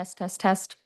Test, test, test.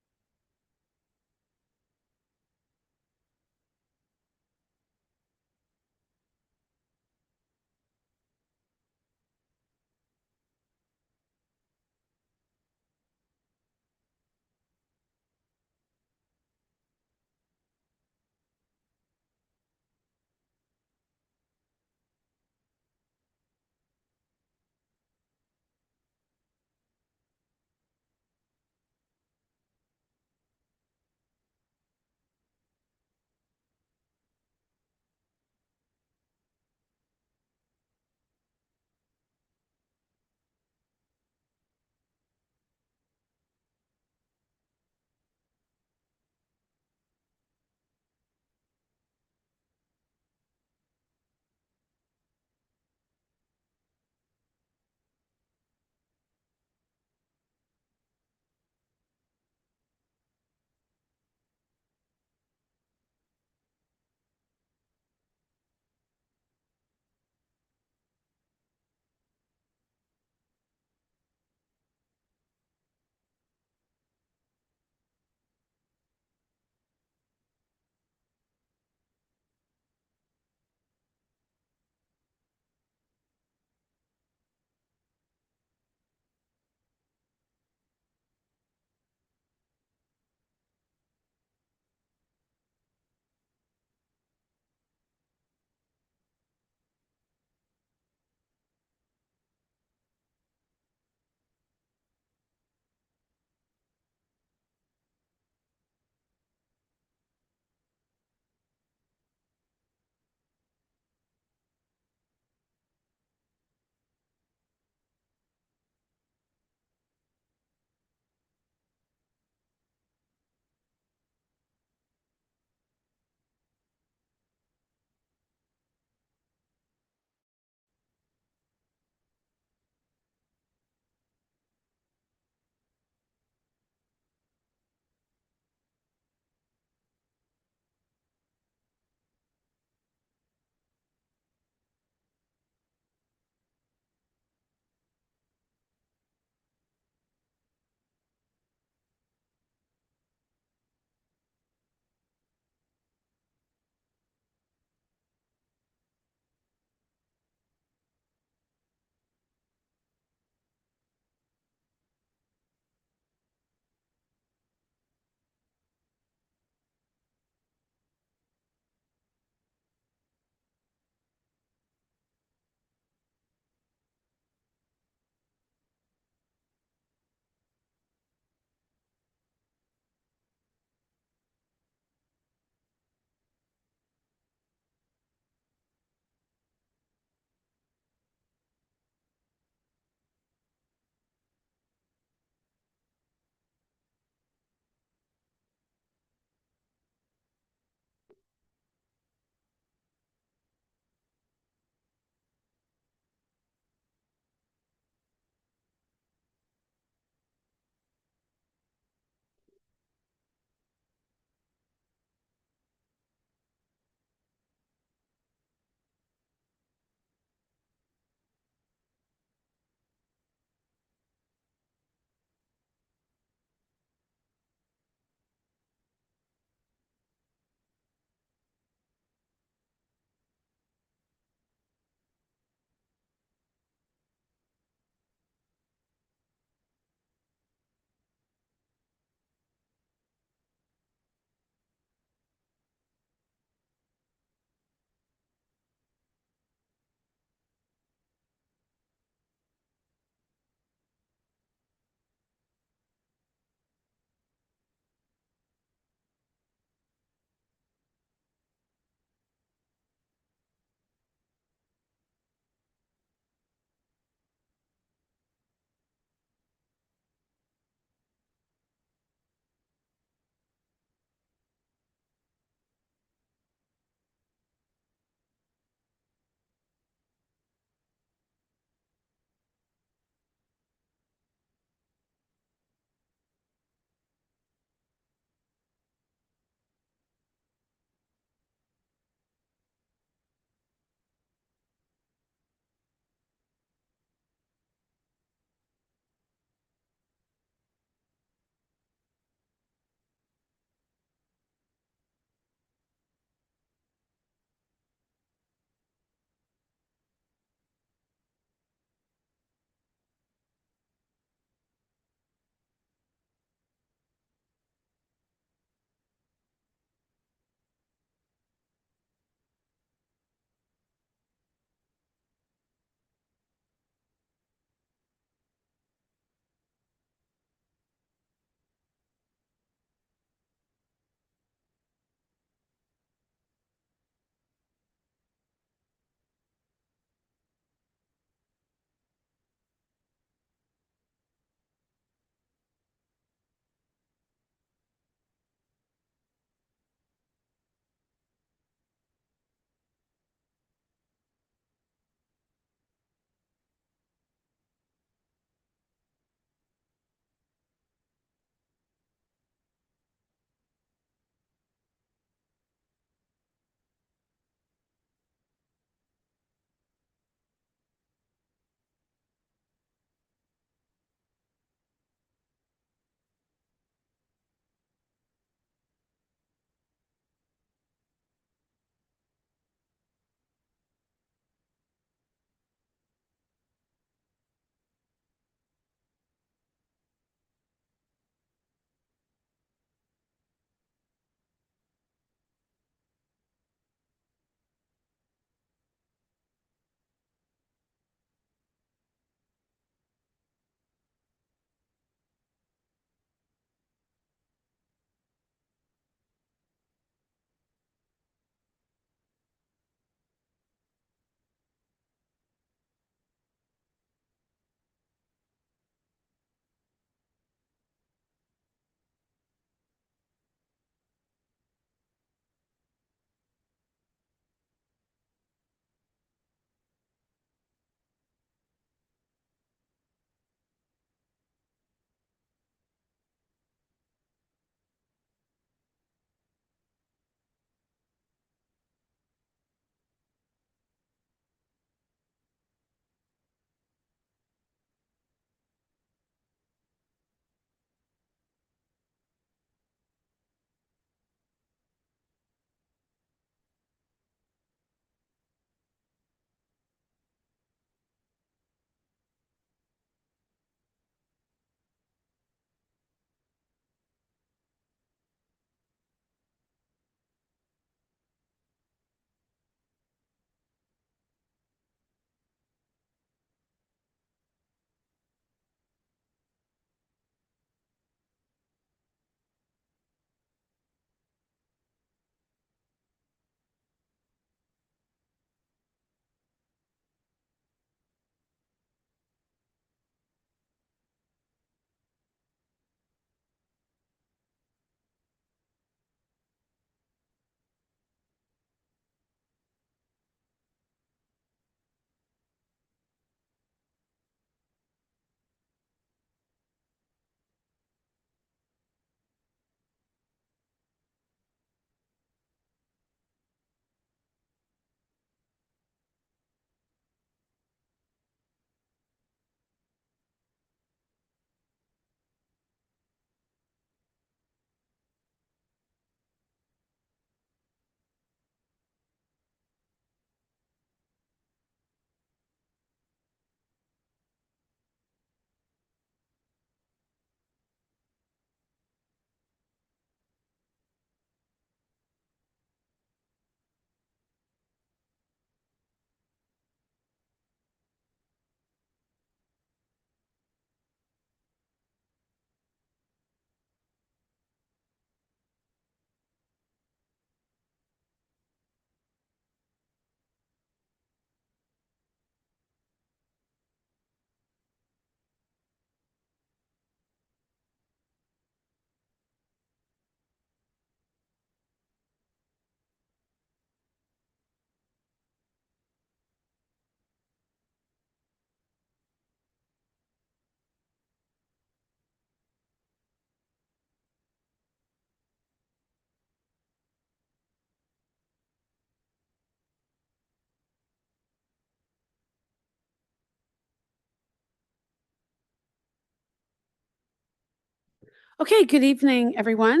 Okay, good evening, everyone.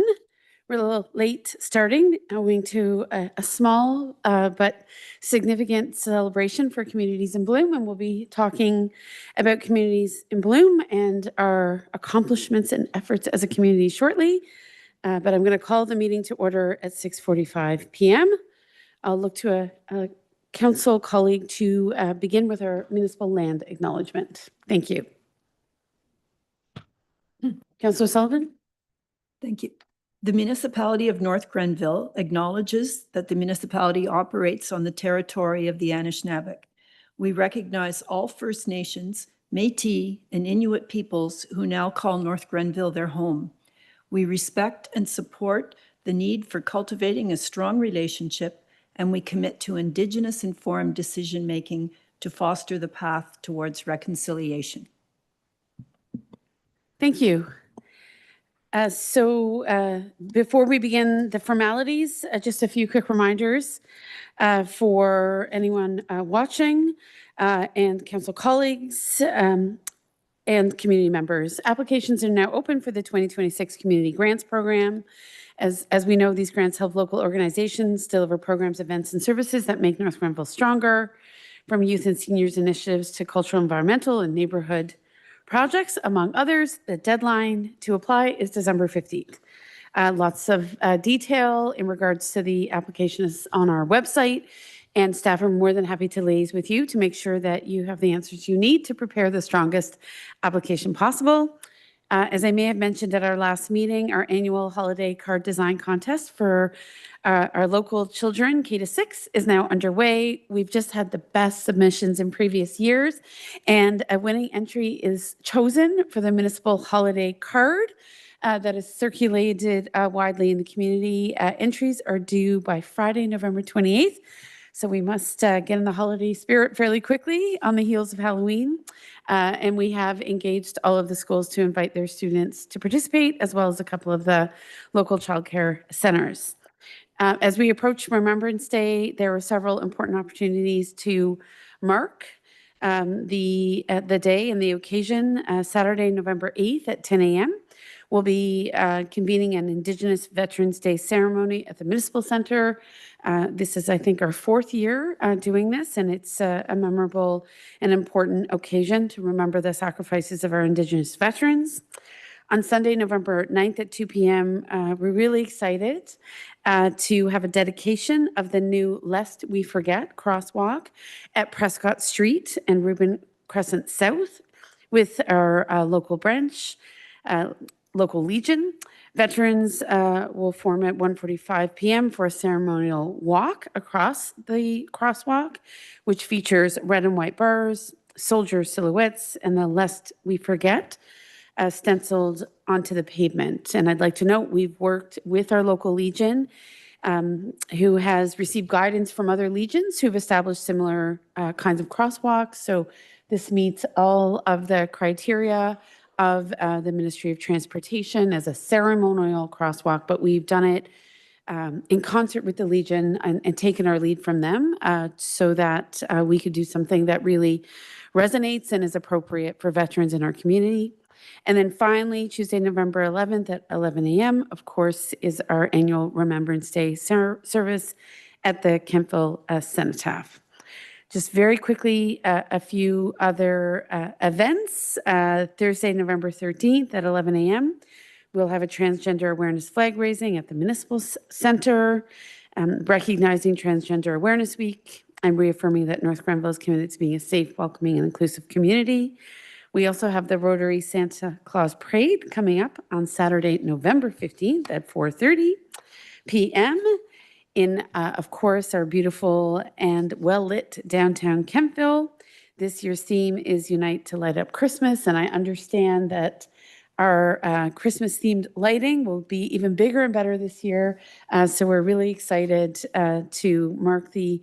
We're a little late starting, owing to a small but significant celebration for Communities in Bloom, and we'll be talking about Communities in Bloom and our accomplishments and efforts as a community shortly. But I'm going to call the meeting to order at 6:45 p.m. I'll look to a council colleague to begin with our municipal land acknowledgement. Thank you. Councillor Sullivan? Thank you. The municipality of North Grenville acknowledges that the municipality operates on the territory of the Anishinaabe. We recognize all First Nations, Métis, and Inuit peoples who now call North Grenville their home. We respect and support the need for cultivating a strong relationship, and we commit to Indigenous-informed decision-making to foster the path towards reconciliation. Thank you. Before we begin the formalities, just a few quick reminders for anyone watching and council colleagues and community members. Applications are now open for the 2026 Community Grants Program. As we know, these grants help local organizations deliver programs, events, and services that make North Grenville stronger, from youth and seniors initiatives to cultural, environmental, and neighborhood projects, among others. The deadline to apply is December 15th. Lots of detail in regards to the application is on our website, and staff are more than happy to liaise with you to make sure that you have the answers you need to prepare the strongest application possible. As I may have mentioned at our last meeting, our annual holiday card design contest for our local children, K-6, is now underway. We've just had the best submissions in previous years, and a winning entry is chosen for the municipal holiday card that is circulated widely in the community. Entries are due by Friday, November 28th. So we must get in the holiday spirit fairly quickly on the heels of Halloween. And we have engaged all of the schools to invite their students to participate, as well as a couple of the local childcare centers. As we approach Remembrance Day, there are several important opportunities to mark the day and the occasion. Saturday, November 8th at 10 a.m. We'll be convening an Indigenous Veterans Day ceremony at the Municipal Center. This is, I think, our fourth year doing this, and it's a memorable and important occasion to remember the sacrifices of our Indigenous veterans. On Sunday, November 9th at 2 p.m., we're really excited to have a dedication of the new Lest We Forget crosswalk at Prescott Street and Reuben Crescent South with our local branch, local Legion. Veterans will form at 1:45 p.m. for a ceremonial walk across the crosswalk, which features red and white bars, soldier silhouettes, and the Lest We Forget stenciled onto the pavement. And I'd like to note we've worked with our local Legion, who has received guidance from other legions who've established similar kinds of crosswalks. So this meets all of the criteria of the Ministry of Transportation as a ceremonial crosswalk, but we've done it in concert with the Legion and taken our lead from them so that we could do something that really resonates and is appropriate for veterans in our community. And then finally, Tuesday, November 11th at 11 a.m., of course, is our annual Remembrance Day service at the Kemptville Cenotaph. Just very quickly, a few other events. Thursday, November 13th at 11 a.m., we'll have a transgender awareness flag raising at the Municipal Center, recognizing Transgender Awareness Week and reaffirming that North Grenville is committed to being a safe, welcoming, and inclusive community. We also have the Rotary Santa Claus Parade coming up on Saturday, November 15th at 4:30 p.m. in, of course, our beautiful and well-lit downtown Kemptville. This year's theme is Unite to Light Up Christmas, and I understand that our Christmas-themed lighting will be even bigger and better this year. So we're really excited to mark the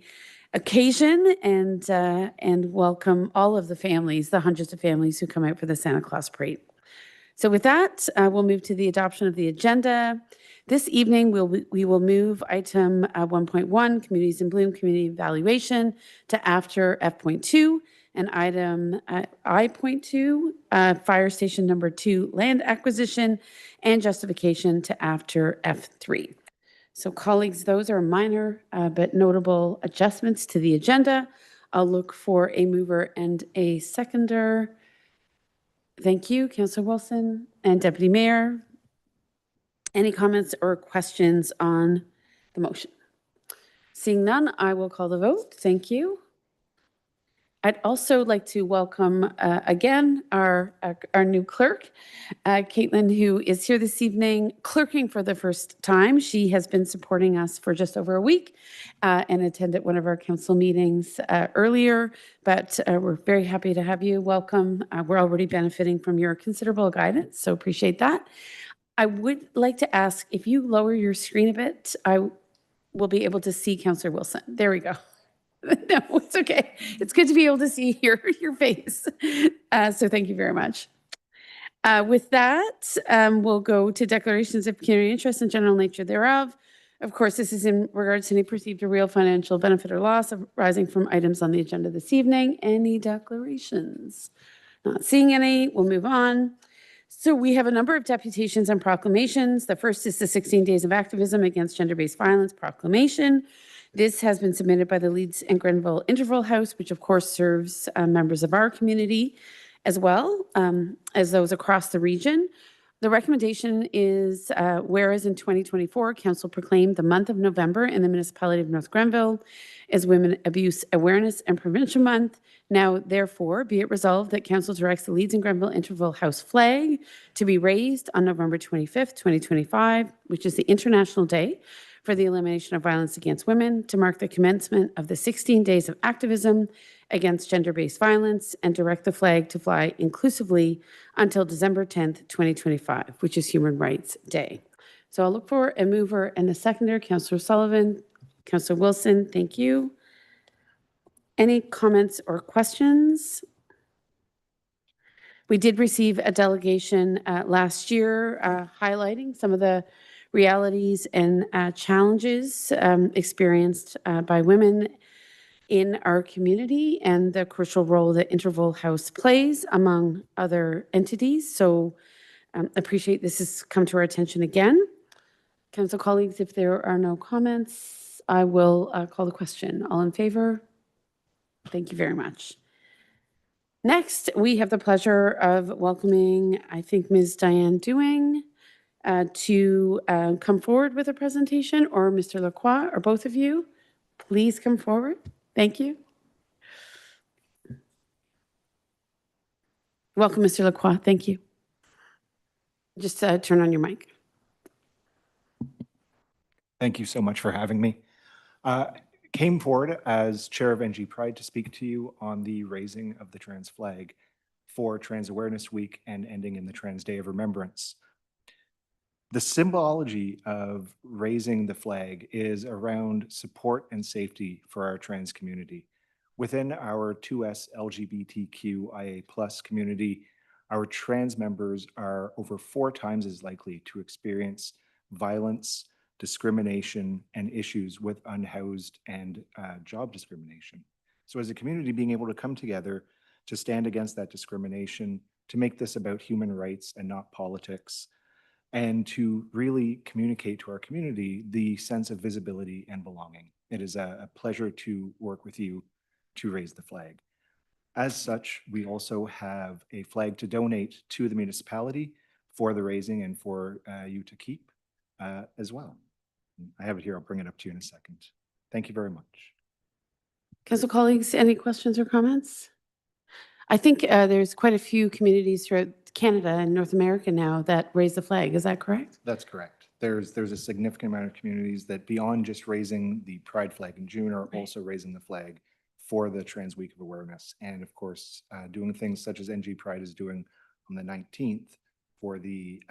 occasion and welcome all of the families, the hundreds of families who come out for the Santa Claus Parade. So with that, we'll move to the adoption of the agenda. This evening, we will move item 1.1, Communities in Bloom Community Evaluation, to after F.2, and item I.2, Fire Station Number 2, Land Acquisition and Justification, to after F3. So colleagues, those are minor but notable adjustments to the agenda. I'll look for a mover and a seconder. Thank you, Councillor Wilson and Deputy Mayor. Any comments or questions on the motion? Seeing none, I will call the vote. Thank you. I'd also like to welcome again our new clerk, Caitlin, who is here this evening clerking for the first time. She has been supporting us for just over a week and attended one of our council meetings earlier, but we're very happy to have you. Welcome. We're already benefiting from your considerable guidance, so appreciate that. I would like to ask if you lower your screen a bit, I will be able to see Councillor Wilson. There we go. No, it's okay. It's good to be able to see your face. So thank you very much. With that, we'll go to declarations of community interest and general nature thereof. Of course, this is in regards to any perceived or real financial benefit or loss arising from items on the agenda this evening. Any declarations? Not seeing any, we'll move on. So we have a number of deputations and proclamations. The first is the 16 Days of Activism Against Gender-Based Violence proclamation. This has been submitted by the Leeds and Grenville Interval House, which of course serves members of our community as well as those across the region. The recommendation is, whereas in 2024, Council proclaimed the month of November in the municipality of North Grenville as Women Abuse Awareness and Prevention Month. Now, therefore, be it resolved that Council directs the Leeds and Grenville Interval House flag to be raised on November 25th, 2025, which is the International Day for the Elimination of Violence Against Women, to mark the commencement of the 16 Days of Activism Against Gender-Based Violence, and direct the flag to fly inclusively until December 10th, 2025, which is Human Rights Day. So I'll look for a mover and a seconder. Councillor Sullivan, Councillor Wilson, thank you. Any comments or questions? We did receive a delegation last year highlighting some of the realities and challenges experienced by women in our community and the crucial role that Interval House plays among other entities. So appreciate this has come to our attention again. Council colleagues, if there are no comments, I will call the question. All in favor? Thank you very much. Next, we have the pleasure of welcoming, I think, Ms. Diane Dewing to come forward with a presentation, or Mr. Lacroix, or both of you. Please come forward. Thank you. Welcome, Mr. Lacroix. Thank you. Just turn on your mic. Thank you so much for having me. Came forward as chair of NG Pride to speak to you on the raising of the trans flag for Trans Awareness Week and ending in the Trans Day of Remembrance. The symbology of raising the flag is around support and safety for our trans community. Within our 2S LGBTQIA+ community, our trans members are over 4 times as likely to experience violence, discrimination, and issues with unhoused and job discrimination. So as a community, being able to come together to stand against that discrimination, to make this about human rights and not politics, and to really communicate to our community the sense of visibility and belonging. It is a pleasure to work with you to raise the flag. As such, we also have a flag to donate to the municipality for the raising and for you to keep as well. I have it here. I'll bring it up to you in a second. Thank you very much. Council colleagues, any questions or comments? I think there's quite a few communities throughout Canada and North America now that raise the flag. Is that correct? That's correct. There's a significant amount of communities that, beyond just raising the Pride flag in June, are also raising the flag for the Trans Week of Awareness. And of course, doing things such as NG Pride is doing on the 19th for the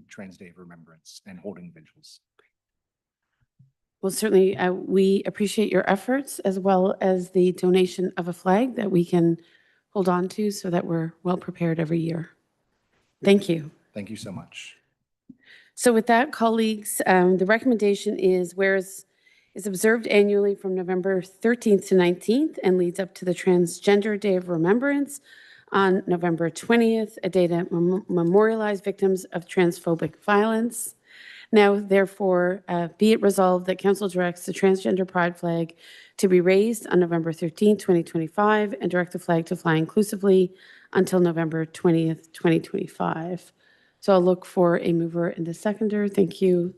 Trans Day of Remembrance and holding vigils. Well, certainly we appreciate your efforts, as well as the donation of a flag that we can hold on to so that we're well prepared every year. Thank you. Thank you so much. So with that, colleagues, the recommendation is whereas is observed annually from November 13th to 19th and leads up to the Transgender Day of Remembrance on November 20th, a day to memorialize victims of transphobic violence. Now, therefore, be it resolved that Council directs the transgender pride flag to be raised on November 13th, 2025, and direct the flag to fly inclusively until November 20th, 2025. So I'll look for a mover and a seconder. Thank you,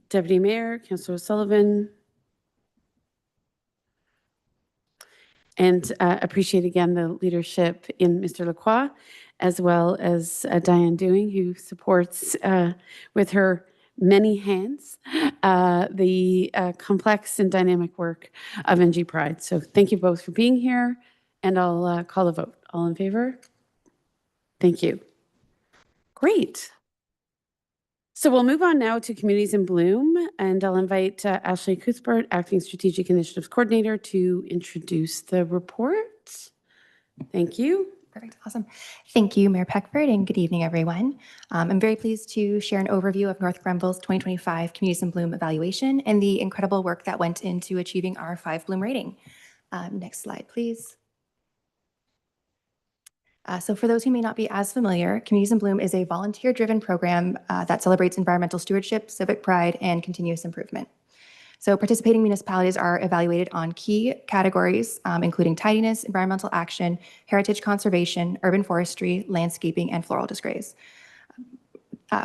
Deputy Mayor, Councillor O'Sullivan. And appreciate again the leadership in Mr. Lacroix, as well as Diane Dewing, who supports with her many hands the complex and dynamic work of NG Pride. So thank you both for being here, and I'll call a vote. All in favor? Thank you. Great. So we'll move on now to Communities in Bloom, and I'll invite Ashley Cuthbert, Acting Strategic Initiatives Coordinator, to introduce the report. Thank you. Perfect. Awesome. Thank you, Mayor Peckford, and good evening, everyone. I'm very pleased to share an overview of North Grenville's 2025 Communities in Bloom evaluation and the incredible work that went into achieving our 5 Bloom rating. Next slide, please. So for those who may not be as familiar, Communities in Bloom is a volunteer-driven program that celebrates environmental stewardship, civic pride, and continuous improvement. So participating municipalities are evaluated on key categories, including tidiness, environmental action, heritage conservation, urban forestry, landscaping, and floral displays.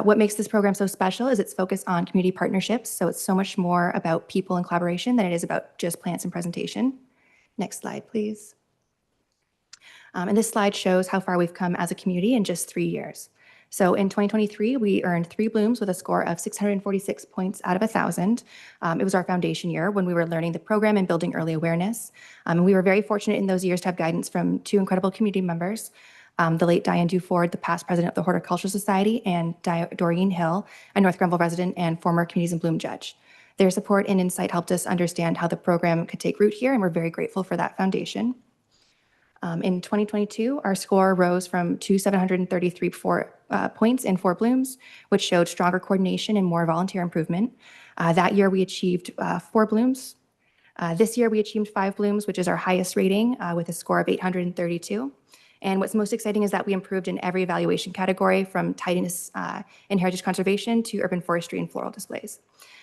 What makes this program so special is its focus on community partnerships. So it's so much more about people and collaboration than it is about just plants and presentation. Next slide, please. And this slide shows how far we've come as a community in just 3 years. So in 2023, we earned 3 blooms with a score of 646 points out of 1,000. It was our foundation year when we were learning the program and building early awareness. And we were very fortunate in those years to have guidance from 2 incredible community members, the late Diane Duford, the past president of the Horticultural Society, and Doreen Hill, a North Grenville resident and former Communities in Bloom judge. Their support and insight helped us understand how the program could take root here, and we're very grateful for that foundation. In 2022, our score rose from 733 points in 4 blooms, which showed stronger coordination and more volunteer improvement. That year, we achieved 4 blooms. This year, we achieved 5 blooms, which is our highest rating with a score of 832. And what's most exciting is that we improved in every evaluation category from tidiness and heritage conservation to urban forestry and floral displays.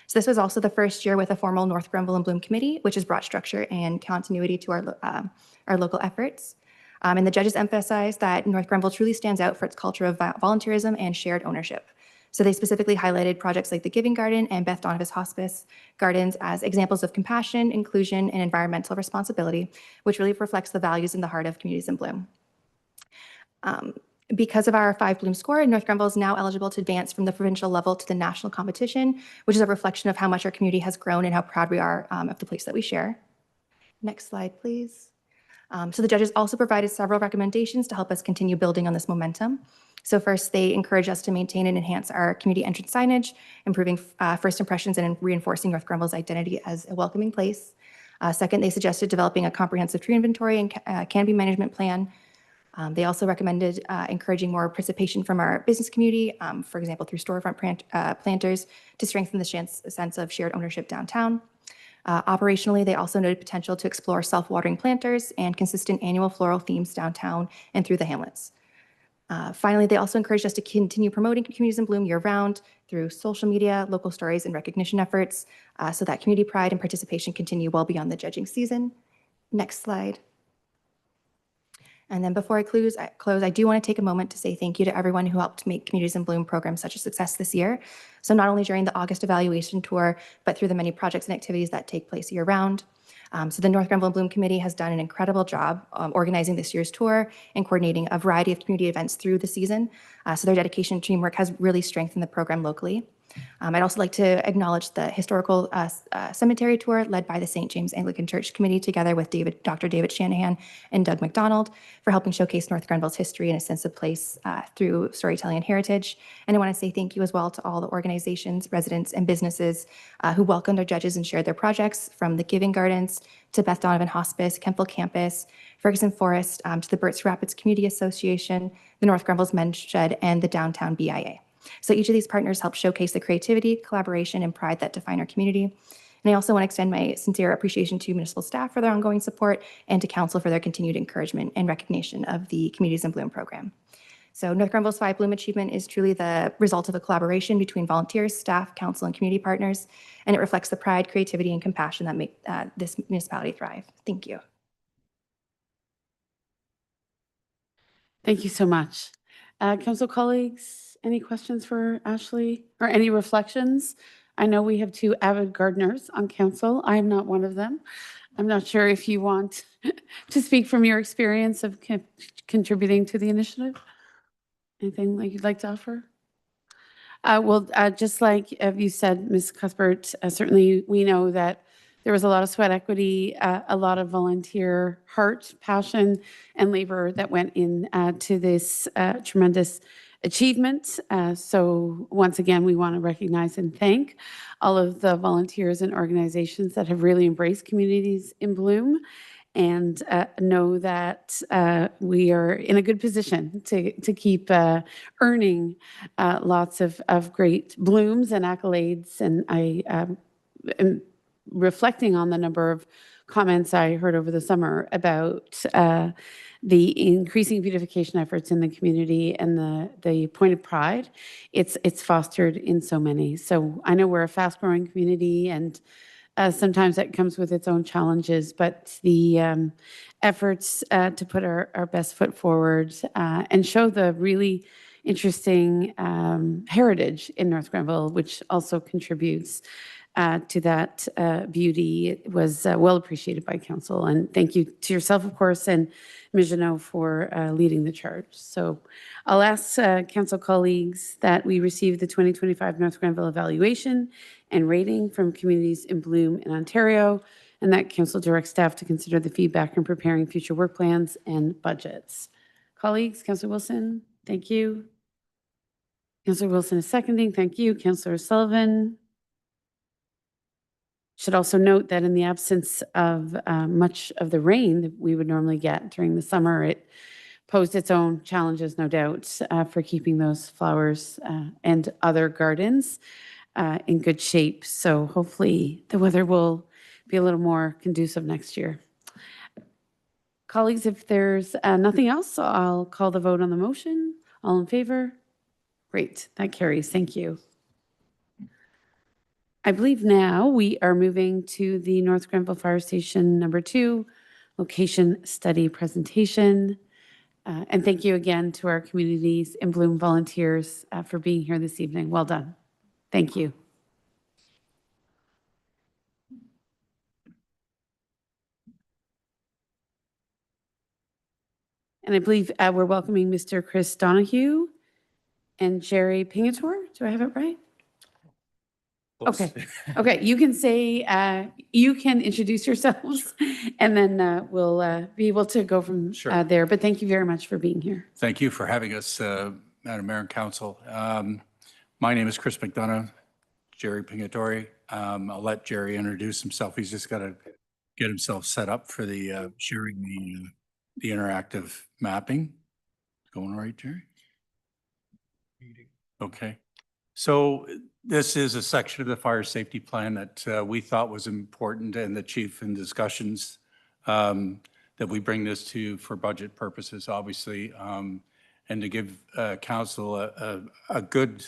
So this was also the first year with a formal North Grenville and Bloom committee, which has brought structure and continuity to our local efforts. And the judges emphasized that North Grenville truly stands out for its culture of volunteerism and shared ownership. So they specifically highlighted projects like the Giving Garden and Beth Donovan Hospice Gardens as examples of compassion, inclusion, and environmental responsibility, which really reflects the values in the heart of Communities in Bloom. Because of our 5 Bloom score, North Grenville is now eligible to advance from the provincial level to the national competition, which is a reflection of how much our community has grown and how proud we are of the place that we share. Next slide, please. So the judges also provided several recommendations to help us continue building on this momentum. So first, they encourage us to maintain and enhance our community entrance signage, improving first impressions and reinforcing North Grenville's identity as a welcoming place. Second, they suggested developing a comprehensive tree inventory and canopy management plan. They also recommended encouraging more participation from our business community, for example, through storefront planters to strengthen the sense of shared ownership downtown. Operationally, they also noted potential to explore self-watering planters and consistent annual floral themes downtown and through the hamlets. Finally, they also encouraged us to continue promoting Communities in Bloom year-round through social media, local stories, and recognition efforts so that community pride and participation continue well beyond the judging season. Next slide. And then before I close, I do want to take a moment to say thank you to everyone who helped make Communities in Bloom program such a success this year. So not only during the August evaluation tour, but through the many projects and activities that take place year-round. So the North Grenville and Bloom Committee has done an incredible job organizing this year's tour and coordinating a variety of community events through the season. So their dedication and teamwork has really strengthened the program locally. I'd also like to acknowledge the historical cemetery tour led by the St. James Anglican Church Committee together with Dr. David Shanahan and Doug McDonald for helping showcase North Grenville's history and a sense of place through storytelling and heritage. And I want to say thank you as well to all the organizations, residents, and businesses who welcomed our judges and shared their projects, from the Giving Gardens to Beth Donovan Hospice, Kempville Campus, Ferguson Forest, to the Burt's Rapids Community Association, the North Grenville's Men's Shed, and the Downtown BIA. So each of these partners helps showcase the creativity, collaboration, and pride that define our community. And I also want to extend my sincere appreciation to municipal staff for their ongoing support and to council for their continued encouragement and recognition of the Communities in Bloom program. So North Grenville's 5 Bloom achievement is truly the result of a collaboration between volunteers, staff, council, and community partners, and it reflects the pride, creativity, and compassion that make this municipality thrive. Thank you. Thank you so much. Council colleagues, any questions for Ashley or any reflections? I know we have 2 avid gardeners on council. I am not one of them. I'm not sure if you want to speak from your experience of contributing to the initiative. Anything like you'd like to offer? Just like you said, Ms. Cuthbert, certainly we know that there was a lot of sweat equity, a lot of volunteer heart, passion, and labor that went in to this tremendous achievement. So once again, we want to recognize and thank all of the volunteers and organizations that have really embraced Communities in Bloom, and know that we are in a good position to keep earning lots of great blooms and accolades. And I am reflecting on the number of comments I heard over the summer about the increasing beautification efforts in the community and the point of pride it's fostered in so many. So I know we're a fast-growing community, and sometimes that comes with its own challenges, but the efforts to put our best foot forward and show the really interesting heritage in North Grenville, which also contributes to that beauty, was well appreciated by council. And thank you to yourself, of course, and Ms. Jeannot for leading the charge. So I'll ask council colleagues that we receive the 2025 North Grenville evaluation and rating from Communities in Bloom in Ontario, and that council directs staff to consider the feedback in preparing future work plans and budgets. Colleagues, Councillor Wilson, thank you. Councillor Wilson is seconding. Thank you. Councillor Sullivan. Should also note that in the absence of much of the rain that we would normally get during the summer, it posed its own challenges, no doubt, for keeping those flowers and other gardens in good shape. So hopefully the weather will be a little more conducive next year. Colleagues, if there's nothing else, I'll call the vote on the motion. All in favor? Great, that carries. Thank you. I believe now we are moving to the North Grenville Fire Station number 2 location study presentation. And thank you again to our Communities in Bloom volunteers for being here this evening. Well done. Thank you. And I believe we're welcoming Mr. Chris Donahue and Jerry Pingator. Do I have it right? Okay. Okay. You can say, you can introduce yourselves, and then we'll be able to go from Sure. there. But thank you very much for being here. Thank you for having us, Madam Mayor and Council. My name is Chris McDonough, Jerry Pingatori. I'll let Jerry introduce himself. He's just got to get himself set up for the sharing the interactive mapping. Going all right, Jerry? Okay. So this is a section of the fire safety plan that we thought was important, and the chief in discussions that we bring this to for budget purposes, obviously, and to give council a good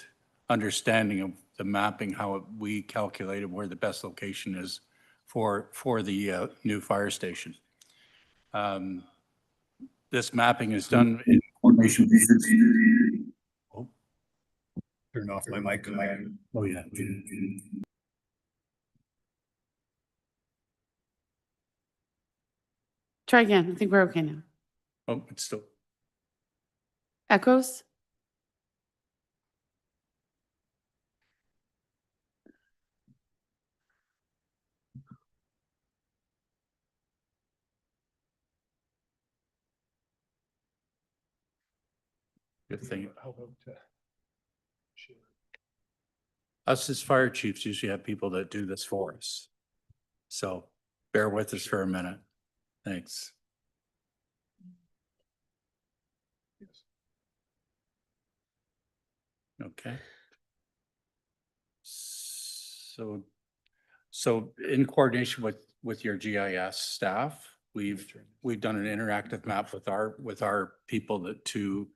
understanding of the mapping, how we calculated where the best location is for the new fire station. This mapping is done in coordination. Oh, turn off my mic. Oh, yeah. Try again. I think we're okay now. Oh, it's still. Echoes? Good thing. Us as fire chiefs usually have people that do this for us. So bear with us for a minute. Thanks. Okay. Okay. So in coordination with your GIS staff, we've done an interactive map with our people to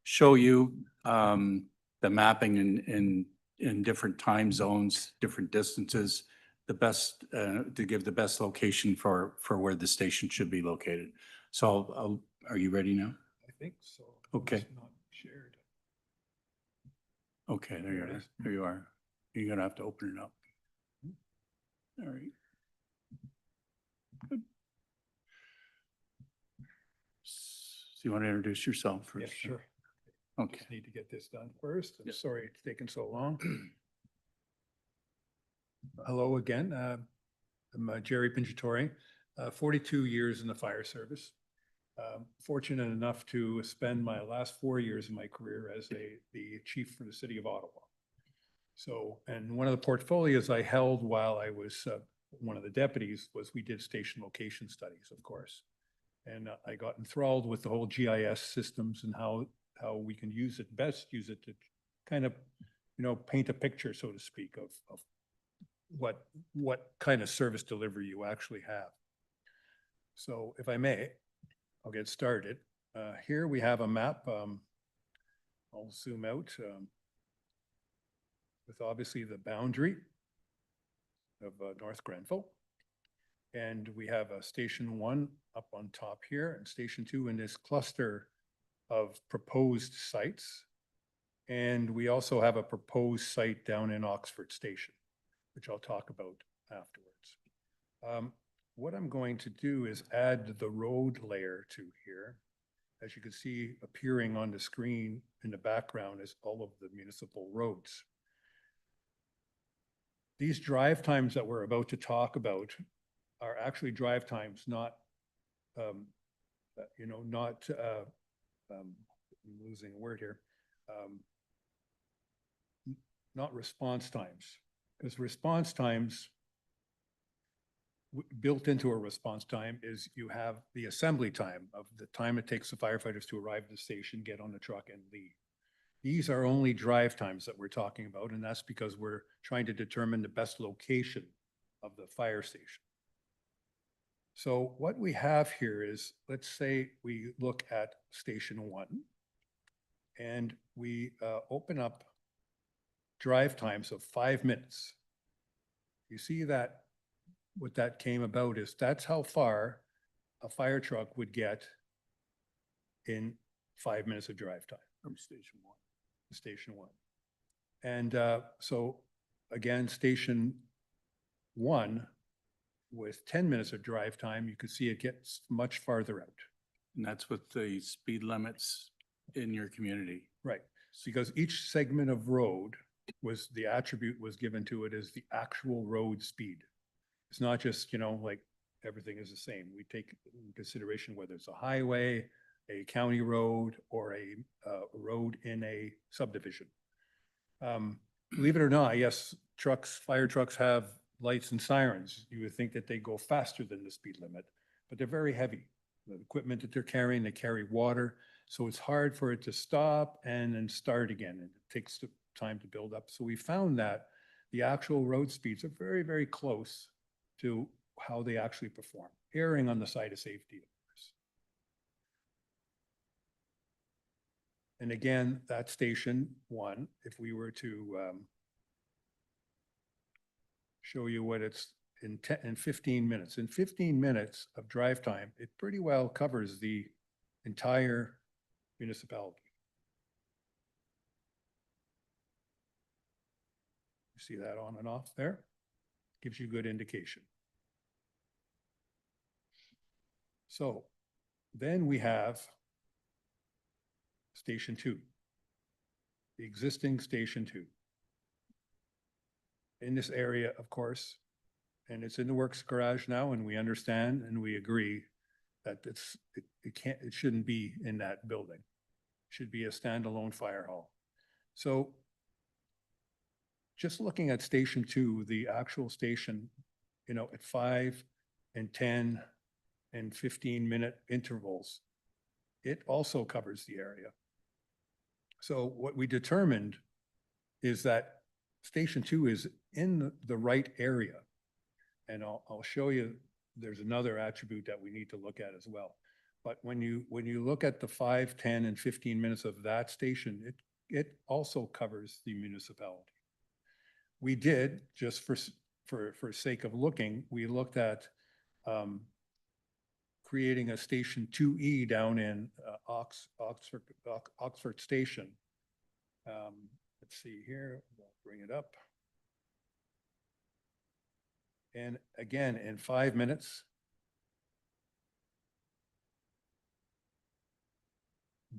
show you the mapping in different time zones, different distances, the best, to give the best location for where the station should be located. So are you ready now? I think so. Okay. It's not shared. Okay, there you There it are. is. There you are. You're gonna have to open it up. All right. Good. So you want to introduce yourself Yeah, first? sure. Okay. Just need to get this done first. I'm Yeah. sorry it's taken so long. Hello again. I'm Jerry Pinchatori, 42 years in the fire service. Fortunate enough to spend my last 4 years of my career as the chief for the city of Ottawa. So, and one of the portfolios I held while I was one of the deputies was we did station location studies, of course. And I got enthralled with the whole GIS systems and how we can use it, best use it to kind of, paint a picture, so to speak, of what kind of service delivery you actually have. So if I may, I'll get started. Here we have a map. I'll zoom out with obviously the boundary of North Grenville. And we have Station 1 up on top here and Station 2 in this cluster of proposed sites. And we also have a proposed site down in Oxford Station, which I'll talk about afterwards. What I'm going to do is add the road layer to here. As you can see appearing on the screen in the background is all of the municipal roads. These drive times that we're about to talk about are actually drive times, not, I'm losing a word here, not response times, because response times built into a response time is you have the assembly time of the time it takes the firefighters to arrive at the station, get on the truck and leave. These are only drive times that we're talking about, and that's because we're trying to determine the best location of the fire station. So what we have here is, let's say we look at Station 1 and we open up drive times of 5 minutes. You see that what that came about is that's how far a fire truck would get in 5 minutes of drive time from Station 1 to Station 1. And so again, Station 1 with 10 minutes of drive time, you can see it gets much farther out. And that's with the speed limits in your community. Right, because each segment of road was, the attribute was given to it as the actual road speed. It's not just, like everything is the same. We take in consideration whether it's a highway, a county road, or a road in a subdivision. Believe it or not, yes, fire trucks have lights and sirens. You would think that they go faster than the speed limit, but they're very heavy. The equipment that they're carrying, they carry water. So it's hard for it to stop and then start again. And it takes time to build up. So we found that the actual road speeds are very, very close to how they actually perform, erring on the side of safety, of course. And again, that Station 1, if we were to show you what it's in 15 minutes. In 15 minutes of drive time, it pretty well covers the entire municipality. You see that on and off there? Gives you good indication. So then we have Station 2, the existing Station 2. In this area, of course, and it's in the works garage now, and we understand and we agree that it shouldn't be in that building. It should be a standalone fire hall. So just looking at Station 2, the actual station, at 5 and 10 and 15-minute intervals, it also covers the area. So what we determined is that Station 2 is in the right area. And I'll show you, there's another attribute that we need to look at as well. But when you look at the 5, 10, and 15 minutes of that station, it also covers the municipality. We did, just for sake of looking, we looked at creating a Station 2E down in Oxford Station. Let's see here, we'll bring it up. And again, in 5 minutes,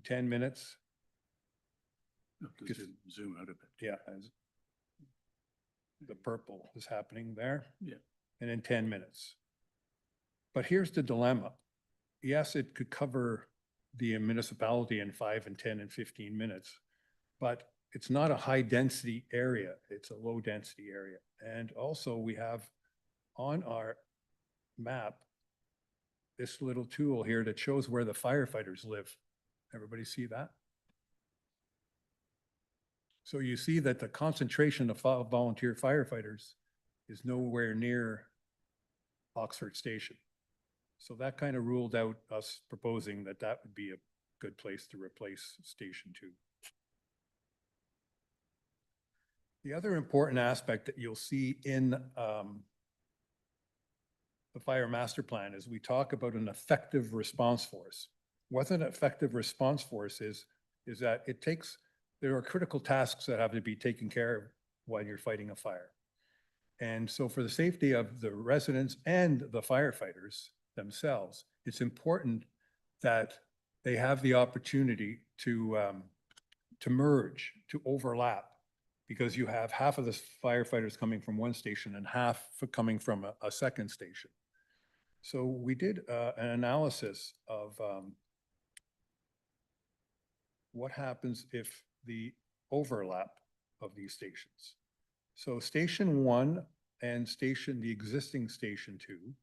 10 minutes, Just zoom out a bit. yeah, as the purple is happening there. Yeah. And in 10 minutes. But here's the dilemma. Yes, it could cover the municipality in 5 and 10 and 15 minutes, but it's not a high density area. It's a low density area. And also we have on our map this little tool here that shows where the firefighters live. Everybody see that? So you see that the concentration of volunteer firefighters is nowhere near Oxford Station. So that kind of ruled out us proposing that that would be a good place to replace Station 2. The other important aspect that you'll see in the fire master plan is we talk about an effective response force. What an effective response force is that there are critical tasks that have to be taken care of while you're fighting a fire. And so for the safety of the residents and the firefighters themselves, it's important that they have the opportunity to merge, to overlap, because you have half of the firefighters coming from one station and half coming from a second station. So we did an analysis of what happens if the overlap of these stations. So Station 1 and the existing Station 2.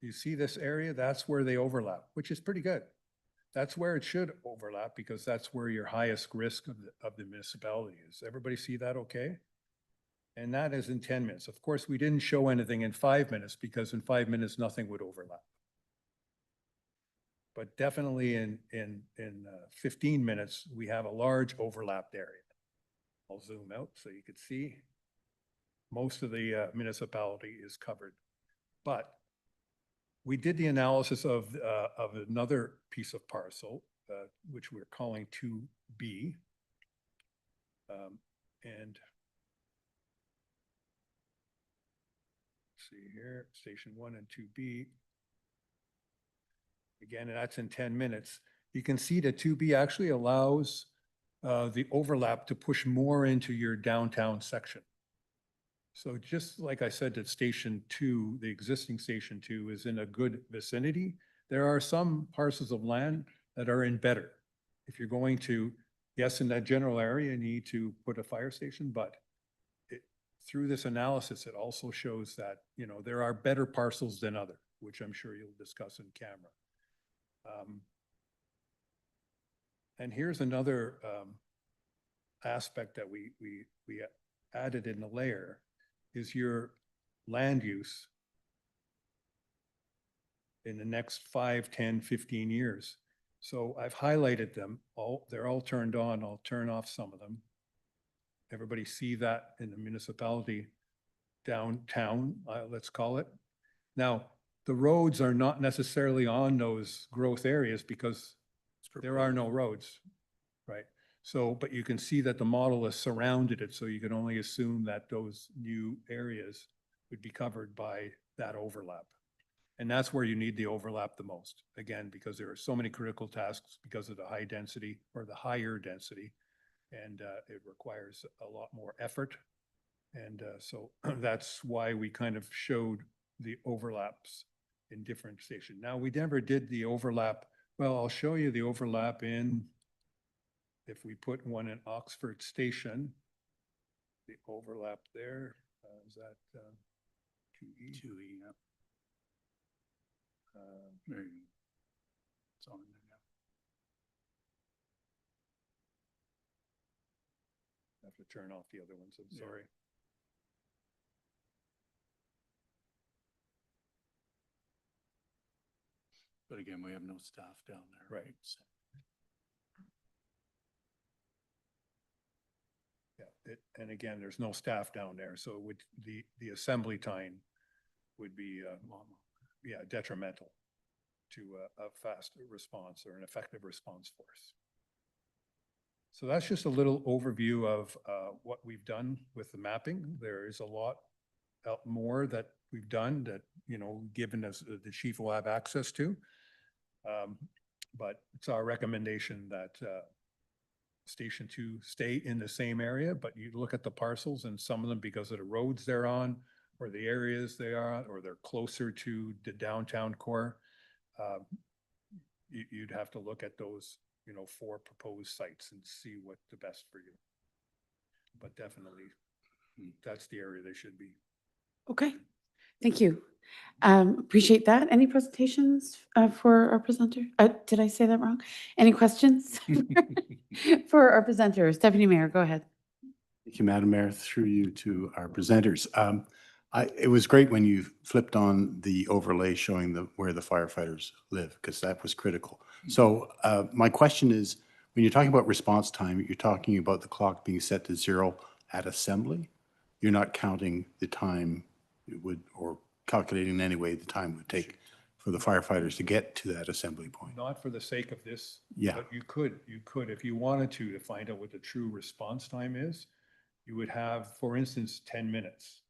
You see this area? That's where they overlap, which is pretty good. That's where it should overlap because that's where your highest risk of the municipality is. Everybody see that okay? And that is in 10 minutes. Of course, we didn't show anything in 5 minutes because in 5 minutes, nothing would overlap. But definitely in 15 minutes, we have a large overlapped area. I'll zoom out so you can see most of the municipality is covered. But we did the analysis of another piece of parcel, which we're calling 2B. And see here, Station 1 and 2B. Again, and that's in 10 minutes. You can see that 2B actually allows the overlap to push more into your downtown section. So just like I said that Station 2, the existing Station 2 is in a good vicinity, there are some parcels of land that are in better. If you're going to, yes, in that general area, you need to put a fire station, but through this analysis, it also shows that, you know, there are better parcels than other, which I'm sure you'll discuss in camera. And here's another aspect that we added in the layer is your land use in the next 5, 10, 15 years. So I've highlighted them all. They're all turned on. I'll turn off some of them. Everybody see that in the municipality downtown, let's call it. Now, the roads are not necessarily on those growth areas because there are no roads, right? So, but you can see that the model has surrounded it, so you can only assume that those new areas would be covered by that overlap. And that's where you need the overlap the most, again, because there are so many critical tasks because of the high density or the higher density, and it requires a lot more effort. And so that's why we kind of showed the overlaps in different stations. Now, we never did the overlap. Well, I'll show you the overlap in, if we put one in Oxford Station, the overlap there, is that 2E? 2E, yeah. There you go. It's on there to turn off the other ones. I'm Yeah. sorry. But again, we have no staff down there. Right. So- Yeah, and again, there's no staff down there, so it would, the assembly time would be, yeah, detrimental to a fast response or an effective response force. So that's just a little overview of what we've done with the mapping. There is a lot more that we've done that, you know, given us, the chief will have access to. But it's our recommendation that Station 2 stay in the same area, but you look at the parcels and some of them, because of the roads they're on or the areas they are on, or they're closer to the downtown core, you'd have to look at those, you know, 4 proposed sites and see what the best for you. But definitely, that's the area they should be. Okay, thank you. Appreciate that. Any presentations for our presenter? Did I say that wrong? Any questions for our presenters? Deputy Mayor, go ahead. Thank you, Madam Mayor. Through you to our presenters. It was great when you flipped on the overlay showing where the firefighters live, because that was critical. So my question is, when you're talking about response time, you're talking about the clock being set to 0 at assembly? You're not counting the time it would, or calculating in any way the time it would take for the firefighters to get to that assembly point? Not for the sake of this. Yeah. But you could, if you wanted to find out what the true response time is, you would have, for instance, 10 minutes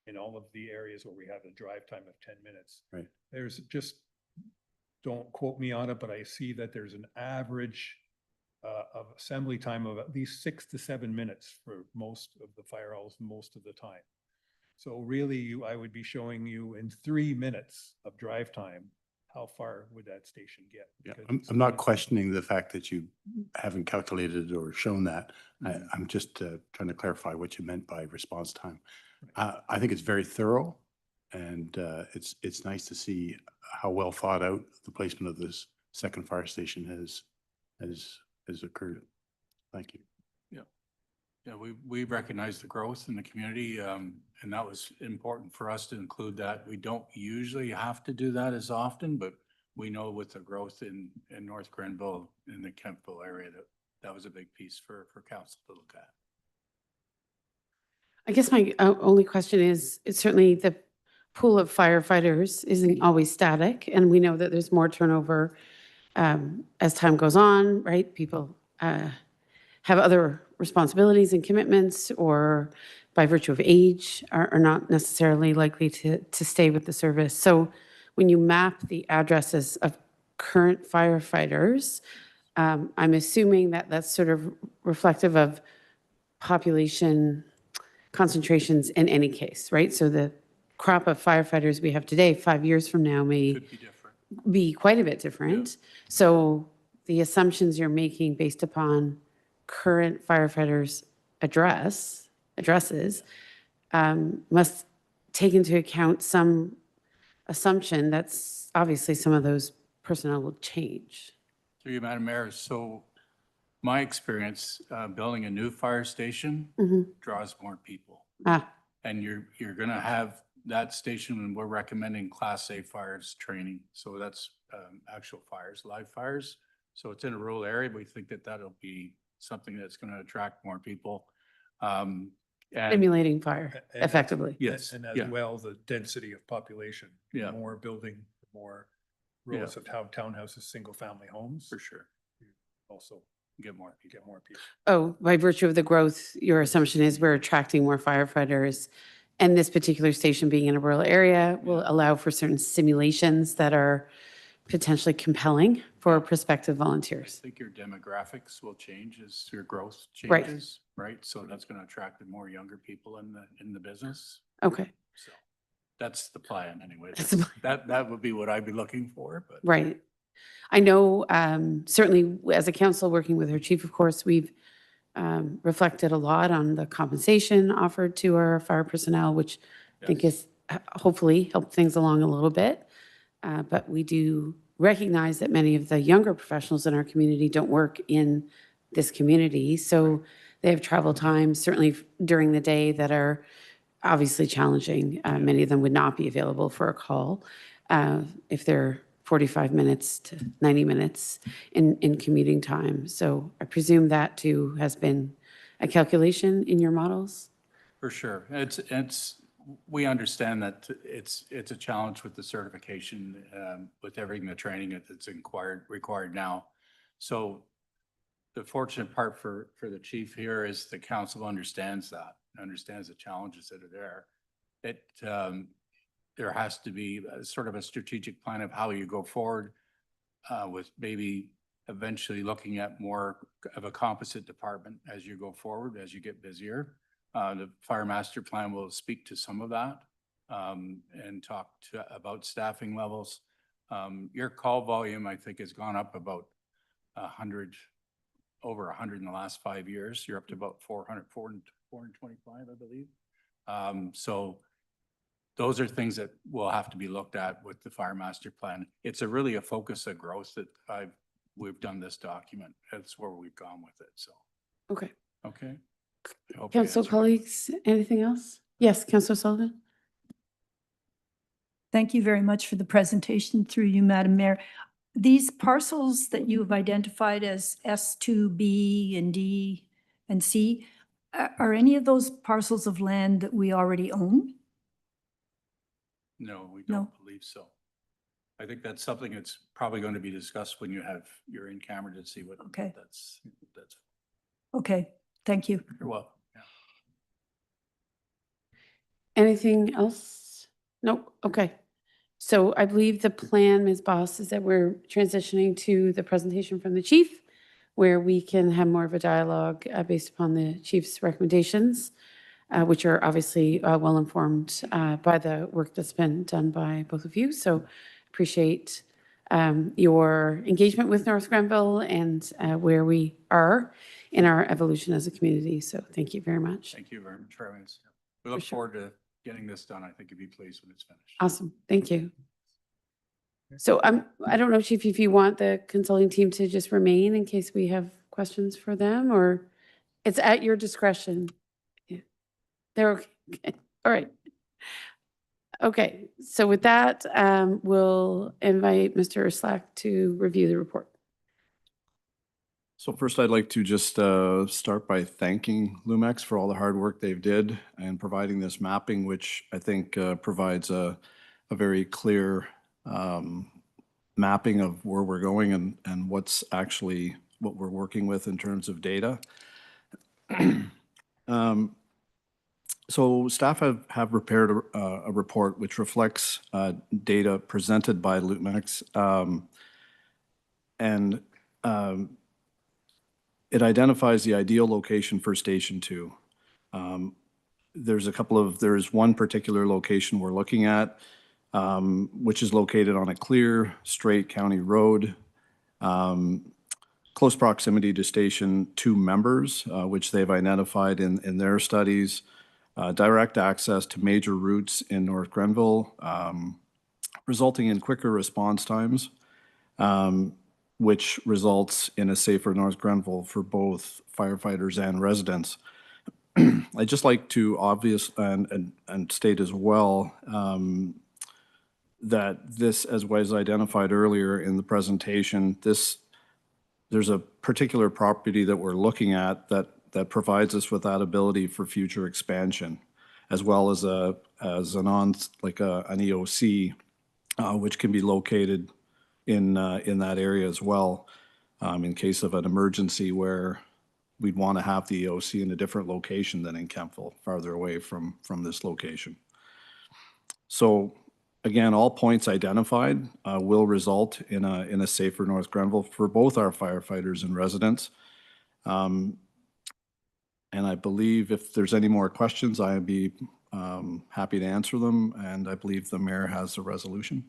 in all of the areas where we have a drive time of 10 minutes. Right. There's just, don't quote me on it, but I see that there's an average of assembly time of at least 6 to 7 minutes for most of the fire halls most of the time. So really, I would be showing you in 3 minutes of drive time, how far would that station get? Yeah, Because I'm it's- I'm not questioning the fact that you haven't calculated or shown that. I'm just trying to clarify what you meant by response time. I think it's very thorough, and it's nice to see how well thought out the placement of this second fire station has occurred. Thank you. Yeah, we recognize the growth in the community, and that was important for us to include that. We don't usually have to do that as often, but we know with the growth in North Grenville, in the Kempville area, that was a big piece for council to look at. I guess my only question is, it's certainly the pool of firefighters isn't always static, and we know that there's more turnover as time goes on, right? People have other responsibilities and commitments, or by virtue of age, are not necessarily likely to stay with the service. So when you map the addresses of current firefighters, I'm assuming that that's sort of reflective of population concentrations in any case, right? So the crop of firefighters we have today, 5 years from now, may Could be different. be quite a bit different. So the assumptions you're making based upon current firefighters' addresses must take into account some assumption that's obviously some of those personnel will change. Through you, Madam Mayor, so my experience, building a new fire station draws more people. Ah, And you're gonna have that station, and we're recommending Class A fires training. So that's actual fires, live fires. So it's in a rural area, but we think that that'll be something that's gonna attract more people. And stimulating fire And- effectively. yes, And as yeah, well, the density of population. The Yeah. More building, the more Yeah. rows of townhouses, single-family homes. for sure. Also, Get more you people. get more people. Oh, by virtue of the growth, your assumption is we're attracting more firefighters, and this particular station being in a rural area will allow for certain simulations that are potentially compelling for prospective I volunteers. think your demographics will change as your growth Right. changes, right? So that's gonna attract more younger people in the business. Okay, So that's the plan anyway. That's the That would be what I'd be looking for, but. right. I know certainly as a council working with our chief, of course, we've reflected a lot on the compensation offered to our fire personnel, which I think is hopefully helped things along a little bit. But we do recognize that many of the younger professionals in our community don't work in this community. So They have travel times, certainly during the day, that are obviously challenging. Many of them would not be available for a call if they're 45 minutes to 90 minutes in commuting time. So I presume that too has been a calculation in your models? For sure. We understand that it's a challenge with the certification, with everything, the training that's required now. So the fortunate part for the chief here is the council understands that, understands the challenges that are there. There has to be sort of a strategic plan of how you go forward with maybe eventually looking at more of a composite department as you go forward, as you get busier. The fire master plan will speak to some of that and talk about staffing levels. Your call volume, I think, has gone up about 100, over 100 in the last 5 years. You're up to about 425, I believe. So those are things that will have to be looked at with the fire master plan. It's really a focus of growth that we've done this document. That's where we've gone with it. So, Okay. okay. I hope I Council answered. colleagues, anything else? Yes, Councillor Sullivan? Thank you very much for the presentation through you, Madam Mayor. These parcels that you have identified as S2, B, and D, and C, are any of those parcels of land that we already own? No, we No. don't believe so. I think that's something that's probably going to be discussed when you're in camera to see what Okay. that's, Okay, thank you. you're welcome. Yeah. Anything else? Nope. Okay. So I believe the plan, Ms. Boss, is that we're transitioning to the presentation from the chief, where we can have more of a dialogue based upon the chief's recommendations, which are obviously well informed by the work that's been done by both of you. So appreciate your engagement with North Grenville and where we are in our evolution as a community. So thank you very much. Thank you very much, Travis. We look sure. forward to getting this done. I think you'd be pleased when it's finished. Awesome. Thank you. So I don't know, Chief, if you want the consulting team to just remain in case we have questions for them, or it's at your discretion. Yeah. They're okay. Okay. All right. Okay. So with that, we'll invite Mr. Slack to review the report. So first, I'd like to just start by thanking Lumex for all the hard work they've did and providing this mapping, which I think provides a very clear mapping of where we're going and what's actually what we're working with in terms of data. So staff have prepared a report which reflects data presented by Lumex, and it identifies the ideal location for Station 2. There's one particular location we're looking at, which is located on a clear, straight county road, close proximity to Station 2 members, which they've identified in their studies, direct access to major routes in North Grenville, resulting in quicker response times, which results in a safer North Grenville for both firefighters and residents. I'd just like to and state as well that this, as was identified earlier in the presentation, there's a particular property that we're looking at that provides us with that ability for future expansion, as well as an EOC, which can be located in that area as well, in case of an emergency where we'd want to have the EOC in a different location than in Kempville, farther away from this location. So again, all points identified will result in a safer North Grenville for both our firefighters and residents. And I believe if there's any more questions, I'd be happy to answer them. And I believe the mayor has a resolution.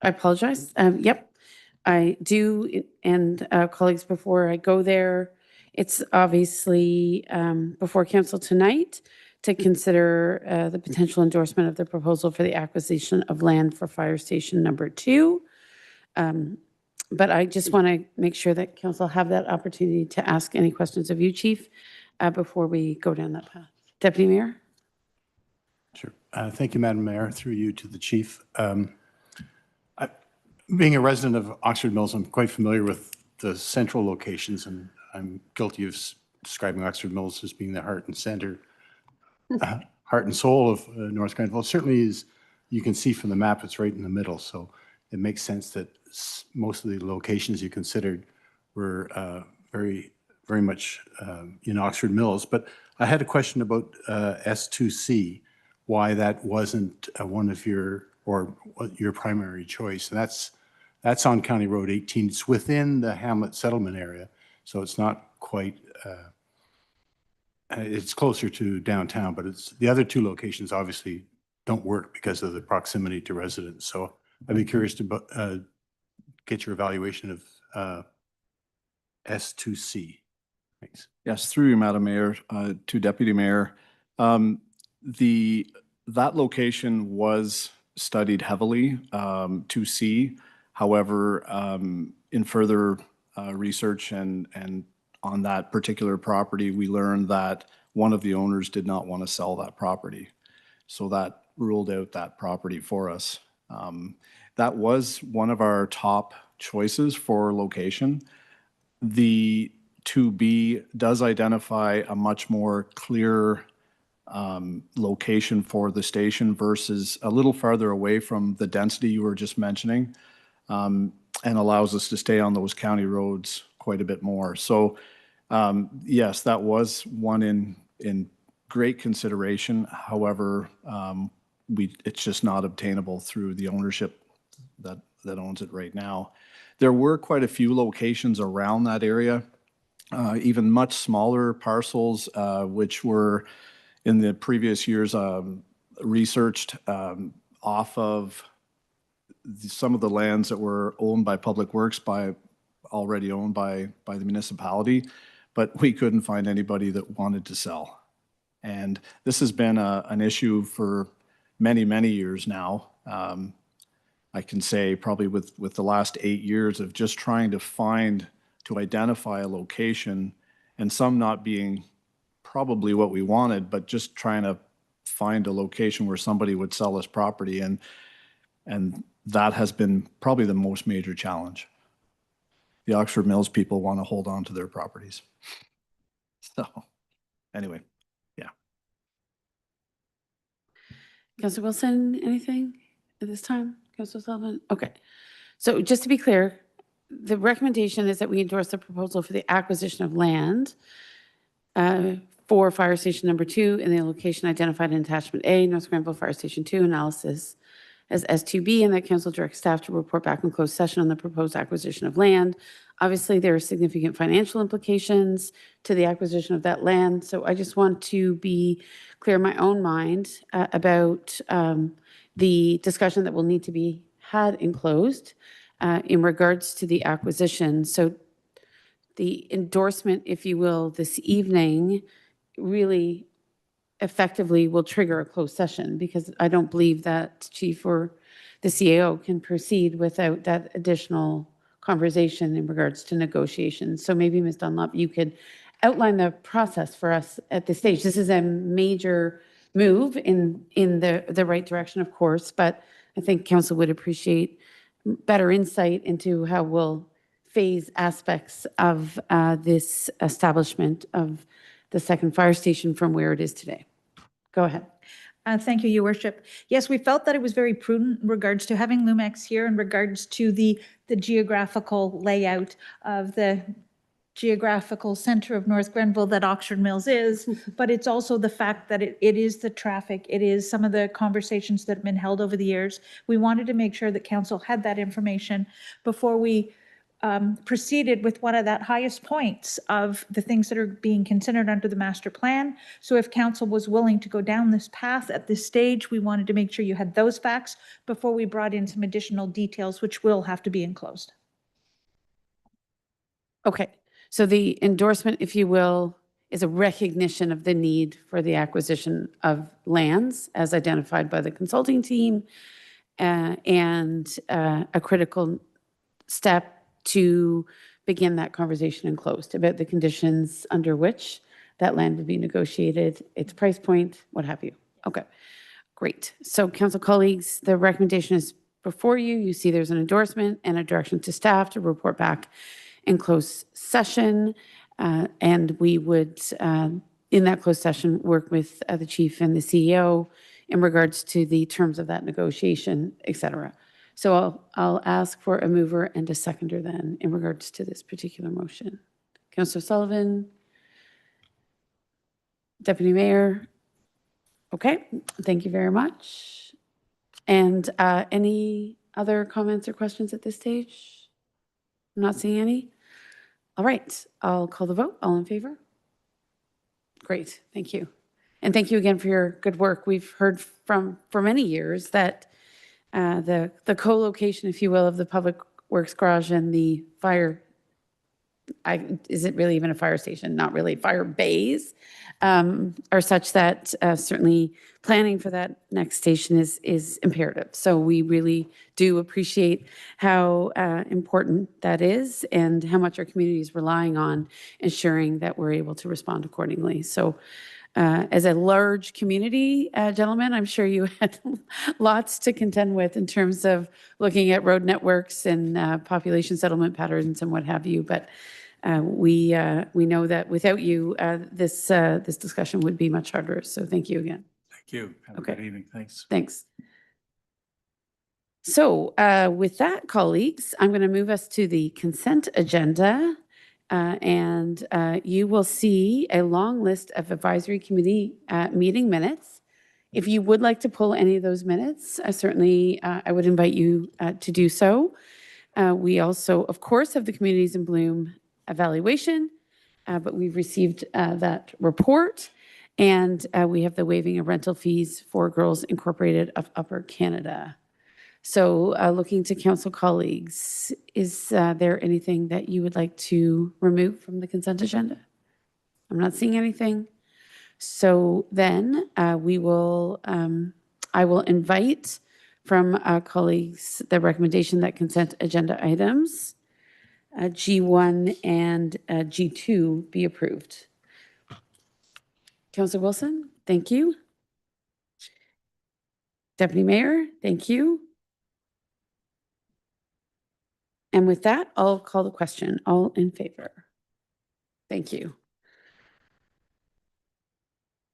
I apologize. Yep, I do. And colleagues, before I go there, it's obviously before council tonight to consider the potential endorsement of the proposal for the acquisition of land for Fire Station Number 2. But I just want to make sure that council have that opportunity to ask any questions of you, Chief, before we go down that path. Deputy Mayor? Sure. Thank you, Madam Mayor. Through you to the chief. Being a resident of Oxford Mills, I'm quite familiar with the central locations, and I'm guilty of describing Oxford Mills as being the heart and center, heart and soul of North Grenville. It certainly is, you can see from the map, it's right in the middle. So it makes sense that most of the locations you considered were very much in Oxford Mills. But I had a question about S2C, why that wasn't one of your primary choice. And that's on County Road 18. It's within the Hamlet settlement area, so it's not quite, it's closer to downtown, but it's the other two locations obviously don't work because of the proximity to residents. So I'd be curious to get your evaluation of S2C. Thanks. Yes, through you, Madam Mayor, to Deputy Mayor. That location was studied heavily to see. However, in further research and on that particular property, we learned that one of the owners did not want to sell that property. So that ruled out that property for us. That was one of our top choices for location. The 2B does identify a much more clear location for the station versus a little farther away from the density you were just mentioning, and allows us to stay on those county roads quite a bit more. So yes, that was one in great consideration. However, it's just not obtainable through the ownership that owns it right now. There were quite a few locations around that area, even much smaller parcels, which were in the previous years researched off of some of the lands that were owned by Public Works, already owned by the municipality, but we couldn't find anybody that wanted to sell. And this has been an issue for many, many years now. I can say probably with the last 8 years of just trying to identify a location, and some not being probably what we wanted, but just trying to find a location where somebody would sell us property. And that has been probably the most major challenge. The Oxford Mills people want to hold on to their properties. So anyway, yeah. Councillor Wilson, anything at this time? Councillor Sullivan? Okay. So just to be clear, the recommendation is that we endorse the proposal for the acquisition of land for Fire Station Number 2 in the location identified in Attachment A, North Grenville Fire Station 2 analysis as S2B, and that council directs staff to report back in closed session on the proposed acquisition of land. Obviously, there are significant financial implications to the acquisition of that land. So I just want to be clear in my own mind about the discussion that will need to be had in closed in regards to the acquisition. So the endorsement, if you will, this evening really effectively will trigger a closed session, because I don't believe that Chief or the CAO can proceed without that additional conversation in regards to negotiations. So maybe Ms. Dunlop, you could outline the process for us at this stage. This is a major move in the right direction, of course, but I think council would appreciate better insight into how we'll phase aspects of this establishment of the second fire station from where it is today. Go ahead. Thank you, Your Worship. Yes, we felt that it was very prudent in regards to having Lumex here, in regards to the geographical layout of the geographical center of North Grenville that Oxford Mills is, but it's also the fact that it is the traffic, it is some of the conversations that have been held over the years. We wanted to make sure that council had that information before we proceeded with one of that highest points of the things that are being considered under the master plan. So if council was willing to go down this path at this stage, we wanted to make sure you had those facts before we brought in some additional details, which will have to be enclosed. Okay, so the endorsement, if you will, is a recognition of the need for the acquisition of lands as identified by the consulting team, and a critical step to begin that conversation in closed about the conditions under which that land would be negotiated, its price point, what have you. Okay, great. So council colleagues, the recommendation is before you. You see there's an endorsement and a direction to staff to report back in closed session. And we would, in that closed session, work with the chief and the CEO in regards to the terms of that negotiation, et cetera. So I'll ask for a mover and a seconder then in regards to this particular motion. Councillor Sullivan? Deputy Mayor? Okay, thank you very much. And any other comments or questions at this stage? I'm not seeing any. All right, I'll call the vote. All in favor? Great, thank you. And thank you again for your good work. We've heard from for many years that the co-location, if you will, of the Public Works Garage and the fire, is it really even a fire station? Not really, fire bays are such that certainly planning for that next station is imperative. So we really do appreciate how important that is and how much our community is relying on ensuring that we're able to respond accordingly. So as a large community, gentlemen, I'm sure you had lots to contend with in terms of looking at road networks and population settlement patterns and what have you. But we know that without you, this discussion would be much harder. So thank you again. Thank you. Have a Okay. good evening. Thanks. Thanks. So with that, colleagues, I'm going to move us to the consent agenda. And you will see a long list of advisory committee meeting minutes. If you would like to pull any of those minutes, certainly I would invite you to do so. We also, of course, have the Communities in Bloom evaluation, but we've received that report. And we have the waiving of rental fees for Girls Incorporated of Upper Canada. So looking to council colleagues, is there anything that you would like to remove from the consent agenda? I'm not seeing anything. So then I will invite from colleagues the recommendation that consent agenda items G1 and G2 be approved. Councillor Wilson, thank you. Deputy Mayor, thank you. And with that, I'll call the question. All in favor? Thank you.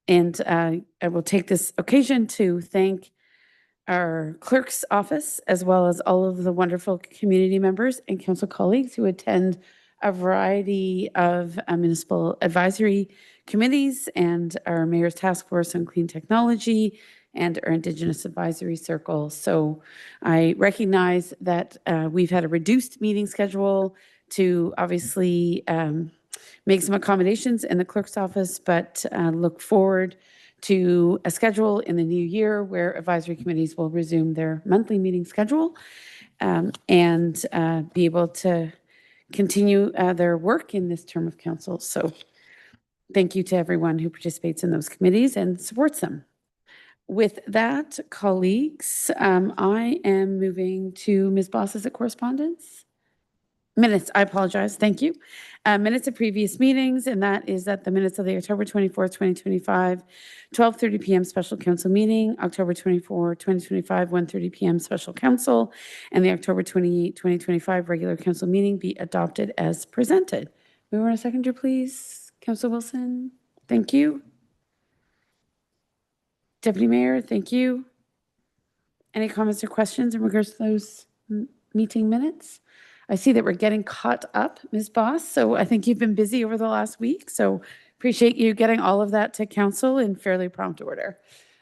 And I will take this occasion to thank our clerk's office, as well as all of the wonderful community members and council colleagues who attend a variety of municipal advisory committees and our Mayor's Task Force on Clean Technology and our Indigenous Advisory Circle. So I recognize that we've had a reduced meeting schedule to obviously make some accommodations in the clerk's office, but look forward to a schedule in the new year where advisory committees will resume their monthly meeting schedule and be able to continue their work in this term of council. So thank you to everyone who participates in those committees and supports them. With that, colleagues, I am moving to Ms. Boss's correspondence. Minutes, I apologize. Thank you. Minutes of previous meetings, and that is that the minutes of the October 24th, 2025, 12:30 p.m. special council meeting, October 24, 2025, 1:30 p.m. special council, and the October 28, 2025 regular council meeting be adopted as presented. We want a seconder, please. Councillor Wilson, thank you. Deputy Mayor, thank you. Any comments or questions in regards to those meeting minutes? I see that we're getting caught up, Ms. Boss, so I think you've been busy over the last week, so appreciate you getting all of that to council in fairly prompt order.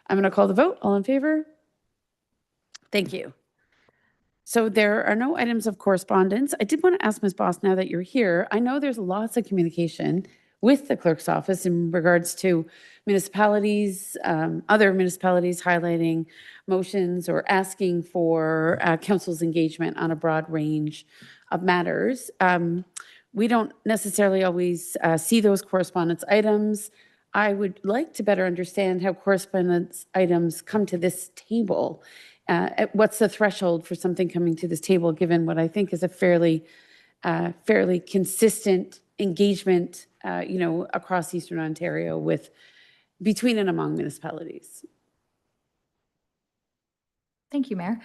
I'm going to call the vote. All in favor? Thank you. So there are no items of correspondence. I did want to ask Ms. Boss, now that you're here, I know there's lots of communication with the clerk's office in regards to municipalities, other municipalities highlighting motions or asking for council's engagement on a broad range of matters. We don't necessarily always see those correspondence items. I would like to better understand how correspondence items come to this table. What's the threshold for something coming to this table, given what I think is a fairly fairly consistent engagement, across Eastern Ontario between and among municipalities. Thank you, Mayor.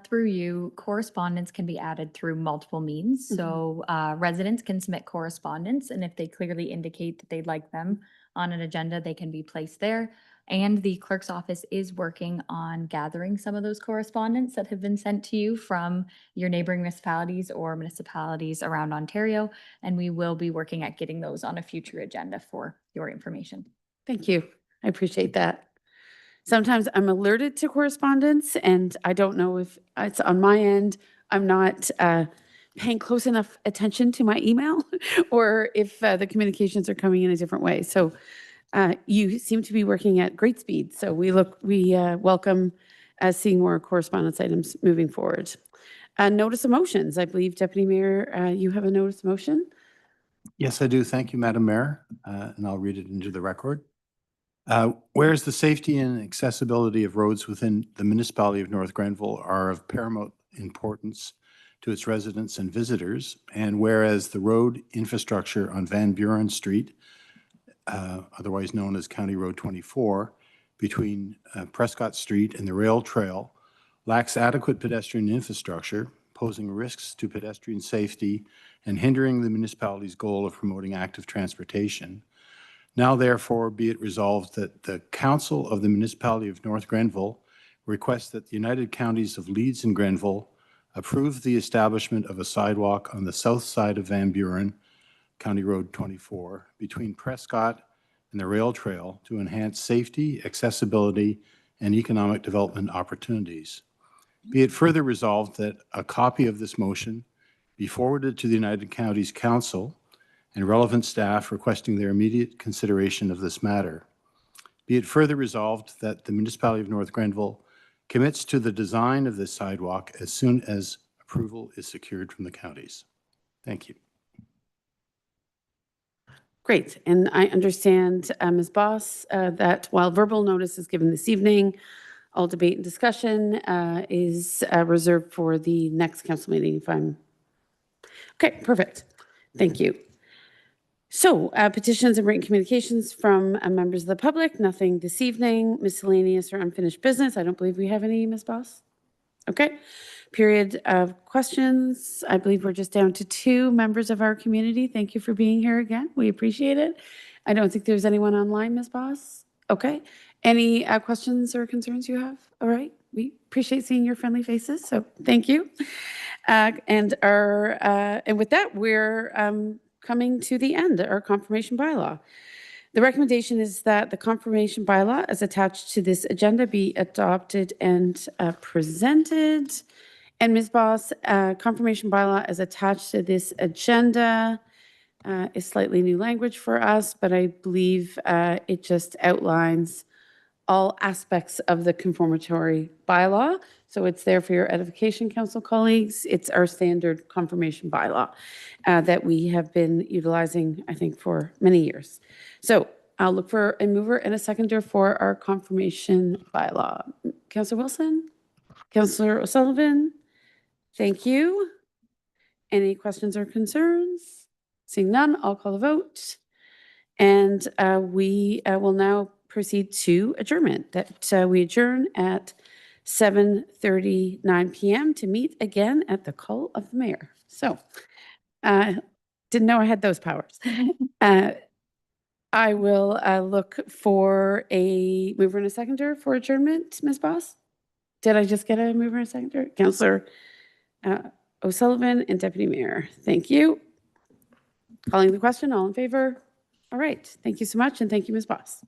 Through you, correspondence can be added through multiple means. So residents can submit correspondence, and if they clearly indicate that they'd like them on an agenda, they can be placed there. And the clerk's office is working on gathering some of those correspondence that have been sent to you from your neighboring municipalities or municipalities around Ontario. And we will be working at getting those on a future agenda for your information. Thank you. I appreciate that. Sometimes I'm alerted to correspondence and I don't know if it's on my end. I'm not paying close enough attention to my email or if the communications are coming in a different way. So you seem to be working at great speed. So we welcome seeing more correspondence items moving forward. Notice of motions. I believe Deputy Mayor, you have a notice of motion. Yes, I do. Thank you, Madam Mayor, and I'll read it into the record. Whereas the safety and accessibility of roads within the municipality of North Grenville are of paramount importance to its residents and visitors, and whereas the road infrastructure on Van Buren Street, otherwise known as County Road 24, between Prescott Street and the rail trail, lacks adequate pedestrian infrastructure, posing risks to pedestrian safety and hindering the municipality's goal of promoting active transportation. Now, therefore, be it resolved that the Council of the Municipality of North Grenville requests that the United Counties of Leeds and Grenville approve the establishment of a sidewalk on the south side of Van Buren, County Road 24, between Prescott and the rail trail to enhance safety, accessibility, and economic development opportunities. Be it further resolved that a copy of this motion be forwarded to the United Counties Council and relevant staff requesting their immediate consideration of this matter. Be it further resolved that the municipality of North Grenville commits to the design of this sidewalk as soon as approval is secured from the counties. Thank you. Great. And I understand, Ms. Boss, that while verbal notice is given this evening, all debate and discussion is reserved for the next council meeting. Okay, perfect. Thank you. So petitions and written communications from members of the public, nothing this evening. Miscellaneous or unfinished business. I don't believe we have any, Ms. Boss. Okay. Period of questions. I believe we're just down to 2 members of our community. Thank you for being here again. We appreciate it. I don't think there's anyone online, Ms. Boss. Okay. Any questions or concerns you have? All right. We appreciate seeing your friendly faces. So thank you. And with that, we're coming to the end, our confirmation bylaw. The recommendation is that the confirmation bylaw as attached to this agenda be adopted and presented. And Ms. Boss, confirmation bylaw as attached to this agenda is slightly new language for us, but I believe it just outlines all aspects of the confirmatory bylaw. So it's there for your edification, council colleagues. It's our standard confirmation bylaw that we have been utilizing, I think, for many years. So I'll look for a mover and a seconder for our confirmation bylaw. Councillor Wilson? Councillor O'Sullivan? Thank you. Any questions or concerns? Seeing none, I'll call the vote. And we will now proceed to adjournment. That we adjourn at 7:39 p.m. to meet again at the call of the mayor. So, didn't know I had those powers. I will look for a mover and a seconder for adjournment, Ms. Boss. Did I just get a mover and a seconder? Councillor O'Sullivan and Deputy Mayor. Thank you. Calling the question, all in favor? All right. Thank you so much, and thank you, Ms. Boss.